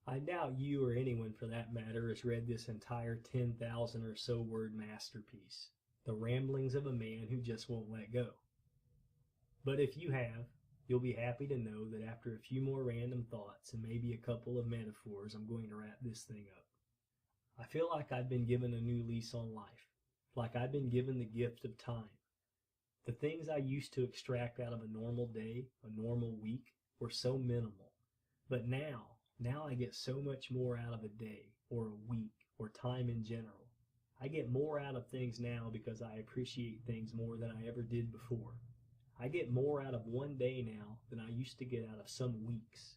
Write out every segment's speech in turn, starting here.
I doubt you or anyone for that matter has read this entire 10,000 or so word masterpiece, The Ramblings of a Man Who Just Won't Let Go. But if you have, you'll be happy to know that after a few more random thoughts and maybe a couple of metaphors, I'm going to wrap this thing up. I feel like I've been given a new lease on life, like I've been given the gift of time. The things I used to extract out of a normal day, a normal week, were so minimal. But now I get so much more out of a day, or a week, or time in general. I get more out of things now because I appreciate things more than I ever did before. I get more out of one day now than I used to get out of some weeks.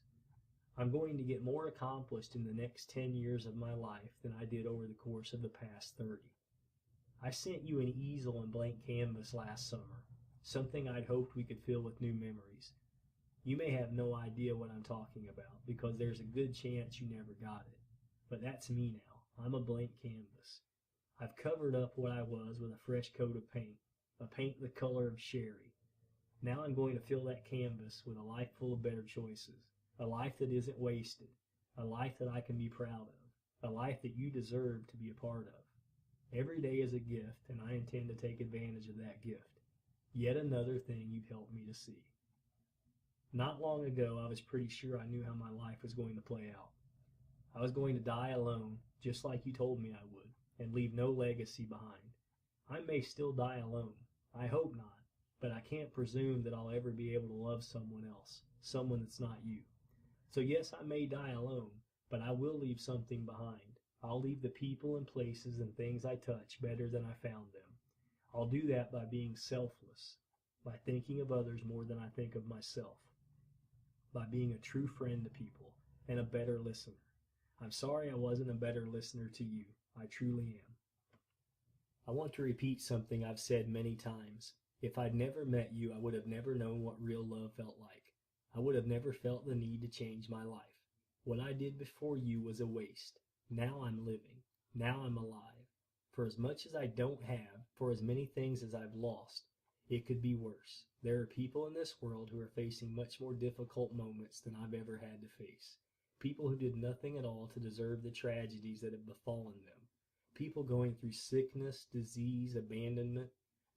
I'm going to get more accomplished in the next 10 years of my life than I did over the course of the past 30. I sent you an easel and blank canvas last summer, something I'd hoped we could fill with new memories. You may have no idea what I'm talking about, because there's a good chance you never got it. But that's me now. I'm a blank canvas. I've covered up what I was with a fresh coat of paint, a paint the color of sherry. Now I'm going to fill that canvas with a life full of better choices, a life that isn't wasted, a life that I can be proud of, a life that you deserve to be a part of. Every day is a gift, and I intend to take advantage of that gift. Yet another thing you've helped me to see. Not long ago, I was pretty sure I knew how my life was going to play out. I was going to die alone, just like you told me I would, and leave no legacy behind. I may still die alone. I hope not, but I can't presume that I'll ever be able to love someone else, someone that's not you. So yes, I may die alone, but I will leave something behind. I'll leave the people and places and things I touch better than I found them. I'll do that by being selfless, by thinking of others more than I think of myself, by being a true friend to people and a better listener. I'm sorry I wasn't a better listener to you. I truly am. I want to repeat something I've said many times. If I'd never met you, I would have never known what real love felt like. I would have never felt the need to change my life. What I did before you was a waste. Now I'm living. Now I'm alive. For as much as I don't have, for as many things as I've lost, it could be worse. There are people in this world who are facing much more difficult moments than I've ever had to face. People who did nothing at all to deserve the tragedies that have befallen them. People going through sickness, disease, abandonment.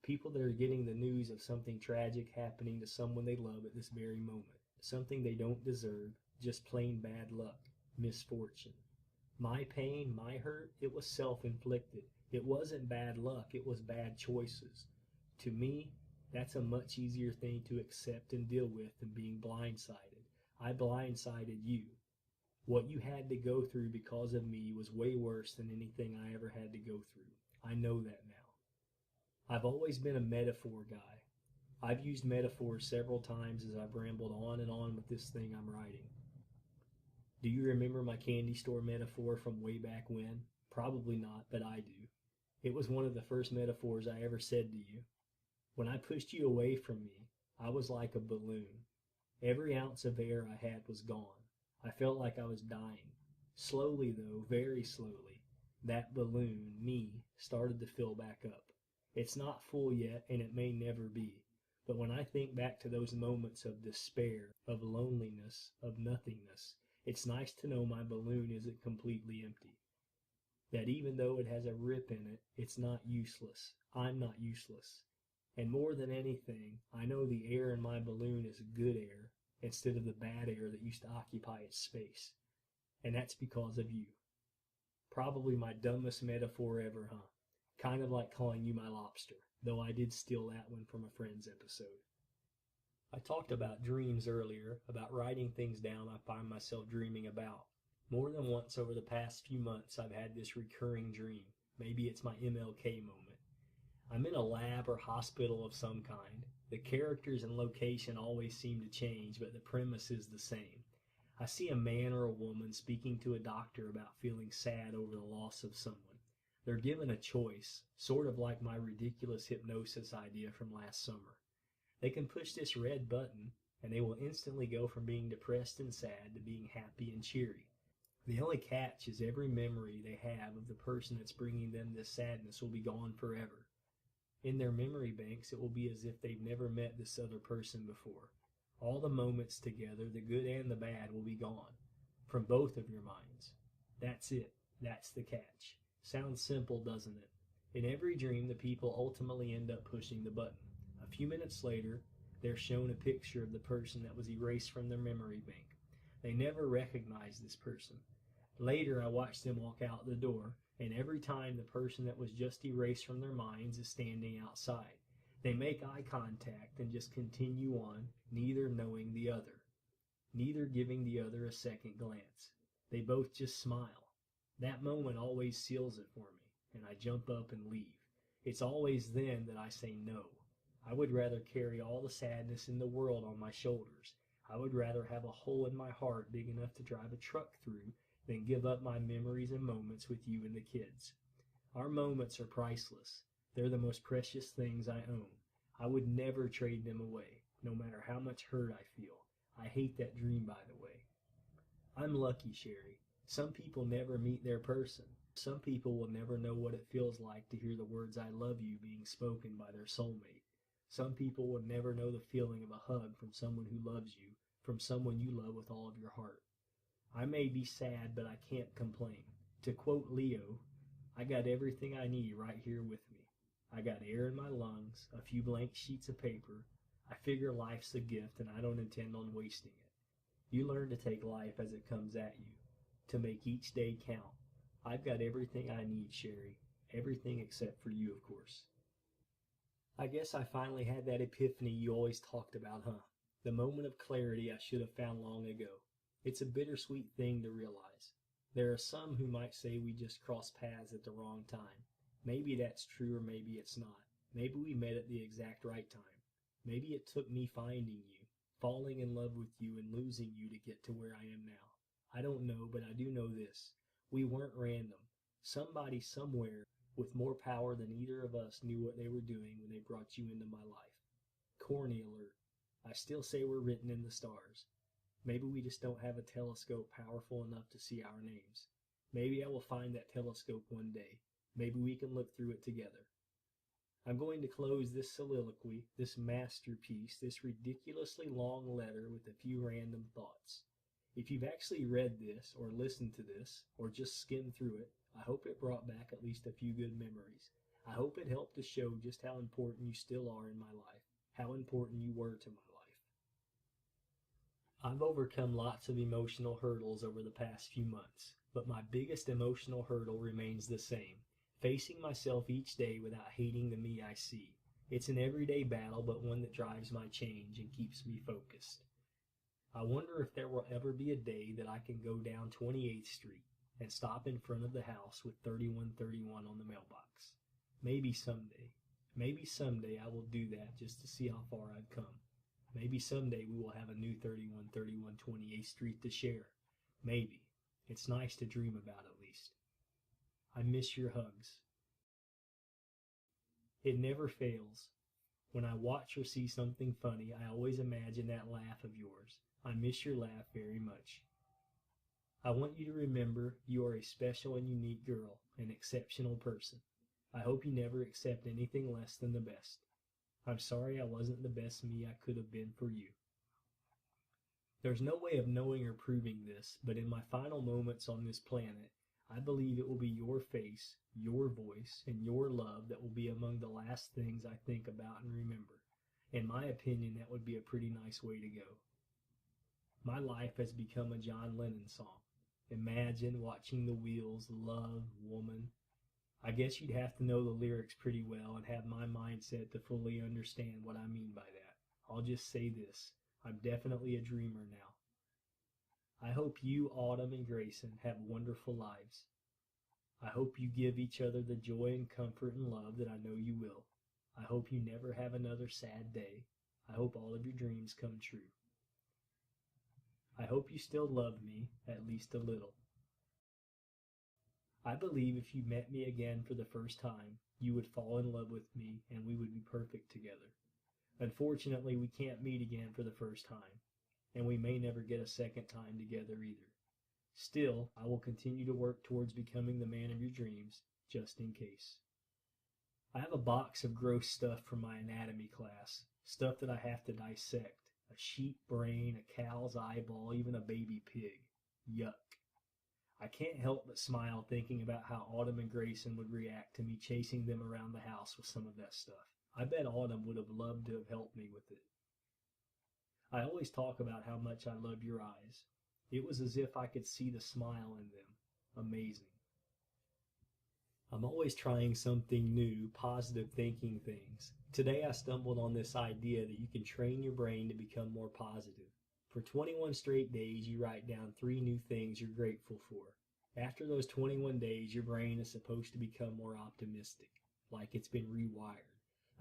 People that are getting the news of something tragic happening to someone they love at this very moment. Something they don't deserve, just plain bad luck, misfortune. My pain, my hurt, it was self-inflicted. It wasn't bad luck, it was bad choices. To me, that's a much easier thing to accept and deal with than being blindsided. I blindsided you. What you had to go through because of me was way worse than anything I ever had to go through. I know that now. I've always been a metaphor guy. I've used metaphors several times as I've rambled on and on with this thing I'm writing. Do you remember my candy store metaphor from way back when? Probably not, but I do. It was one of the first metaphors I ever said to you. When I pushed you away from me, I was like a balloon. Every ounce of air I had was gone. I felt like I was dying. Slowly, though, very slowly, that balloon, me, started to fill back up. It's not full yet, and it may never be. But when I think back to those moments of despair, of loneliness, of nothingness, it's nice to know my balloon isn't completely empty. That even though it has a rip in it, it's not useless. I'm not useless. And more than anything, I know the air in my balloon is good air, instead of the bad air that used to occupy its space. And that's because of you. Probably my dumbest metaphor ever, huh? Kind of like calling you my lobster, though I did steal that one from a Friends episode. I talked about dreams earlier, about writing things down I find myself dreaming about. More than once over the past few months, I've had this recurring dream. Maybe it's my MLK moment. I'm in a lab or hospital of some kind. The characters and location always seem to change, but the premise is the same. I see a man or a woman speaking to a doctor about feeling sad over the loss of someone. They're given a choice, sort of like my ridiculous hypnosis idea from last summer. They can push this red button, and they will instantly go from being depressed and sad to being happy and cheery. The only catch is every memory they have of the person that's bringing them this sadness will be gone forever. In their memory banks, it will be as if they've never met this other person before. All the moments together, the good and the bad, will be gone. from both of your minds. That's it. That's the catch. Sounds simple, doesn't it? In every dream, the people ultimately end up pushing the button. A few minutes later, they're shown a picture of the person that was erased from their memory bank. They never recognize this person. Later, I watch them walk out the door, and every time the person that was just erased from their minds is standing outside. They make eye contact and just continue on, neither knowing the other, neither giving the other a second glance. They both just smile. That moment always seals it for me, and I jump up and leave. It's always then that I say no. I would rather carry all the sadness in the world on my shoulders. I would rather have a hole in my heart big enough to drive a truck through than give up my memories and moments with you and the kids. Our moments are priceless. They're the most precious things I own. I would never trade them away, no matter how much hurt I feel. I hate that dream, by the way. I'm lucky, Sherry. Some people never meet their person. Some people will never know what it feels like to hear the words I love you being spoken by their soulmate. Some people will never know the feeling of a hug from someone who loves you, from someone you love with all of your heart. I may be sad, but I can't complain. To quote Leo, I got everything I need right here with me. I got air in my lungs, a few blank sheets of paper. I figure life's a gift and I don't intend on wasting it. You learn to take life as it comes at you, to make each day count. I've got everything I need, Sherry. Everything except for you, of course. I guess I finally had that epiphany you always talked about, huh? The moment of clarity I should have found long ago. It's a bittersweet thing to realize. There are some who might say we just crossed paths at the wrong time. Maybe that's true or maybe it's not. Maybe we met at the exact right time. Maybe it took me finding you, falling in love with you and losing you to get to where I am now. I don't know, but I do know this. We weren't random. Somebody somewhere with more power than either of us knew what they were doing when they brought you into my life. Corny alert. I still say we're written in the stars. Maybe we just don't have a telescope powerful enough to see our names. Maybe I will find that telescope one day. Maybe we can look through it together. I'm going to close this soliloquy, this masterpiece, this ridiculously long letter with a few random thoughts. If you've actually read this, or listened to this, or just skimmed through it, I hope it brought back at least a few good memories. I hope it helped to show just how important you still are in my life, how important you were to my life. I've overcome lots of emotional hurdles over the past few months, but my biggest emotional hurdle remains the same. Facing myself each day without hating the me I see. It's an everyday battle, but one that drives my change and keeps me focused. I wonder if there will ever be a day that I can go down 28th Street and stop in front of the house with 3131 on the mailbox. Maybe someday. Maybe someday I will do that just to see how far I've come. Maybe someday we will have a new 3131 28th Street to share. Maybe. It's nice to dream about at least. I miss your hugs. It never fails. When I watch or see something funny, I always imagine that laugh of yours. I miss your laugh very much. I want you to remember you are a special and unique girl, an exceptional person. I hope you never accept anything less than the best. I'm sorry I wasn't the best me I could have been for you. There's no way of knowing or proving this, but in my final moments on this planet, I believe it will be your face, your voice, and your love that will be among the last things I think about and remember. In my opinion, that would be a pretty nice way to go. My life has become a John Lennon song. Imagine watching the wheels, love, woman. I guess you'd have to know the lyrics pretty well and have my mindset to fully understand what I mean by that. I'll just say this. I'm definitely a dreamer now. I hope you, Autumn, and Grayson have wonderful lives. I hope you give each other the joy and comfort and love that I know you will. I hope you never have another sad day. I hope all of your dreams come true. I hope you still love me, at least a little. I believe if you met me again for the first time, you would fall in love with me and we would be perfect together. Unfortunately, we can't meet again for the first time, and we may never get a second time together either. Still, I will continue to work towards becoming the man of your dreams, just in case. I have a box of gross stuff from my anatomy class, stuff that I have to dissect. A sheep brain, a cow's eyeball, even a baby pig. Yuck. I can't help but smile thinking about how Autumn and Grayson would react to me chasing them around the house with some of that stuff. I bet Autumn would have loved to have helped me with it. I always talk about how much I love your eyes. It was as if I could see the smile in them. Amazing. I'm always trying something new, positive thinking things. Today I stumbled on this idea that you can train your brain to become more positive. For 21 straight days, you write down 3 new things you're grateful for. After those 21 days, your brain is supposed to become more optimistic, like it's been rewired.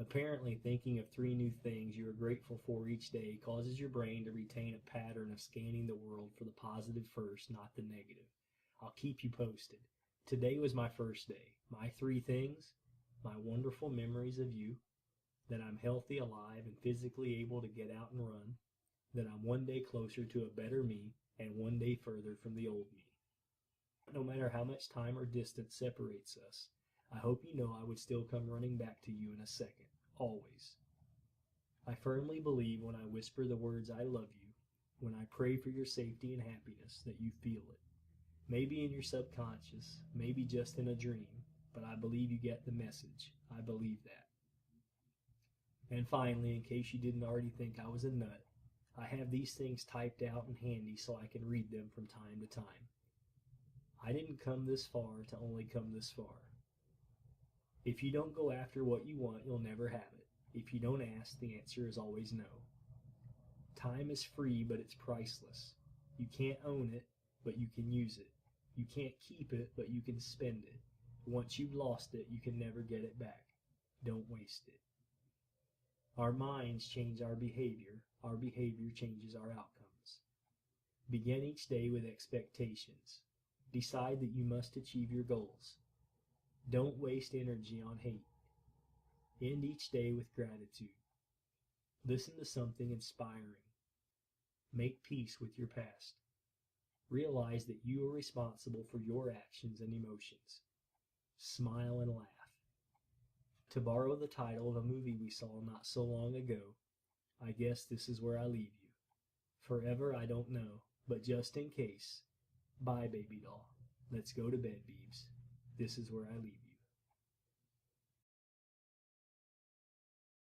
Apparently, thinking of 3 new things you are grateful for each day causes your brain to retain a pattern of scanning the world for the positive first, not the negative. I'll keep you posted. Today was my first day. My 3 things: my wonderful memories of you, that I'm healthy, alive, and physically able to get out and run, that I'm one day closer to a better me, and one day further from the old me. No matter how much time or distance separates us, I hope you know I would still come running back to you in a second, always. I firmly believe when I whisper the words I love you, when I pray for your safety and happiness, that you feel it. Maybe in your subconscious, maybe just in a dream, but I believe you get the message. I believe that. And finally, in case you didn't already think I was a nut, I have these things typed out and handy so I can read them from time to time. I didn't come this far to only come this far. If you don't go after what you want, you'll never have it. If you don't ask, the answer is always no. Time is free, but it's priceless. You can't own it, but you can use it. You can't keep it, but you can spend it. Once you've lost it, you can never get it back. Don't waste it. Our minds change our behavior changes our outcomes. Begin each day with expectations. Decide that you must achieve your goals. Don't waste energy on hate. End each day with gratitude. Listen to something inspiring. Make peace with your past. Realize that you are responsible for your actions and emotions. Smile and laugh. To borrow the title of a movie we saw not so long ago, I guess this is where I leave you. Forever I don't know, but just in case, bye baby doll. Let's go to bed, Beebs. This is where I leave you.